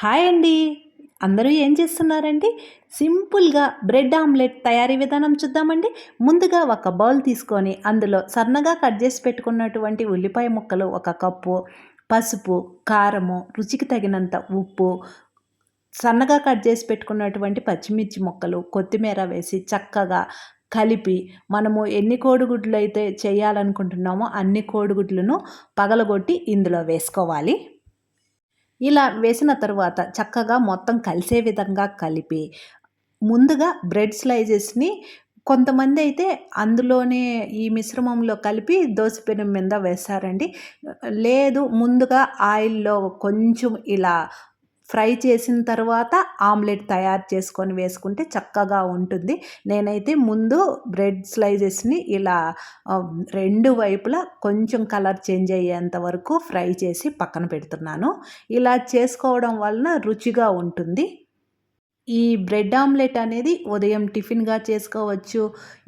Hi అండి. అందరూ ఏం చేస్తున్నారండి? సింపుల్‌గా బ్రెడ్ ఆమ్లెట్ తయారీ విధానం చూద్దామండి. ముందుగా ఒక బౌల్ తీసుకొని అందులో సన్నగా కట్ చేసి పెట్టుకున్నటువంటి ఉల్లిపాయ ముక్కలు ఒక కప్పు, పసుపు, కారము, రుచికి తగినంత ఉప్పు, సన్నగా కట్ చేసి పెట్టుకున్నటువంటి పచ్చిమిర్చి ముక్కలు, కొత్తిమీర వేసి చక్కగా కలిపి మనము ఎన్ని కోడిగుడ్లయితే చేయాలనుకుంటున్నామో అన్ని కోడిగుడ్లను పగలగొట్టి ఇందులో వేసుకోవాలి. ఇలా వేసిన తరువాత చక్కగా మొత్తం కలిసే విధంగా కలిపి, ముందుగా బ్రెడ్ స్లైసెస్‌ని కొంతమందైతే అందులోనే ఈ మిశ్రమంలో కలిపి దోస పెనం మీద వేస్తారండి. లేదు ముందుగా ఆయిల్‌లో కొంచెం ఇలా ఫ్రై చేసిన తర్వాత ఆమ్లెట్ తయారు చేసుకొని వేసుకుంటే చక్కగా ఉంటుంది. నేనైతే ముందు బ్రెడ్ స్లైసెస్‌ని ఇలా 2 వైపులా కొంచెం కలర్ చేంజ్ అయ్యేంత వరకు ఫ్రై చేసి పక్కన పెడుతున్నాను. ఇలా చేసుకోవడం వలన రుచిగా ఉంటుంది. ఈ బ్రెడ్ ఆమ్లెట్ అనేది ఉదయం టిఫిన్‌గా చేసుకోవచ్చు.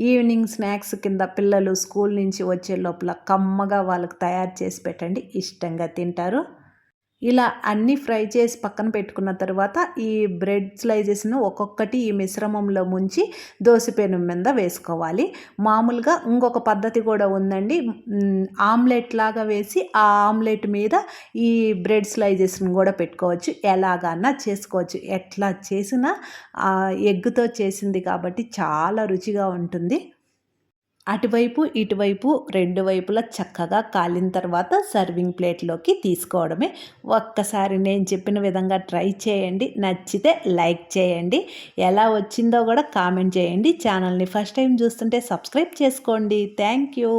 ఈవినింగ్ స్నాక్స్ కింద పిల్లలు స్కూల్ నుంచి వచ్చే లోపల కమ్మగా వాళ్ళకి తయారు చేసి పెట్టండి. ఇష్టంగా తింటారు. ఇలా అన్నీ ఫ్రై చేసి పక్కన పెట్టుకున్న తర్వాత ఈ బ్రెడ్ స్లైసెస్‌ను ఒక్కొక్కటి ఈ మిశ్రమంలో ముంచి దోస పెనం మీద వేసుకోవాలి. మామూలుగా ఇంకొక పద్ధతి కూడా ఉందండి. ఆమ్లెట్ లాగా వేసి ఆ ఆమ్లెట్ మీద ఈ బ్రెడ్ స్లైసెస్‌ని కూడా పెట్టుకోవచ్చు. ఎలాగన్నా చేసుకోవచ్చు. ఎట్లా చేసినా ఎగ్‌తో చేసింది కాబట్టి చాలా రుచిగా ఉంటుంది. అటువైపు, ఇటువైపు 2 వైపులా చక్కగా కాలిన తర్వాత సర్వింగ్ ప్లేట్‌లోకి తీసుకోవడమే. ఒక్కసారి నేను చెప్పిన విధంగా ట్రై చేయండి. నచ్చితే లైక్ చేయండి. ఎలా వచ్చిందో కూడా కామెంట్ చేయండి. ఛానల్‌ని ఫస్ట్ టైం చూస్తుంటే సబ్స్క్రైబ్ చేసుకోండి. Thank you.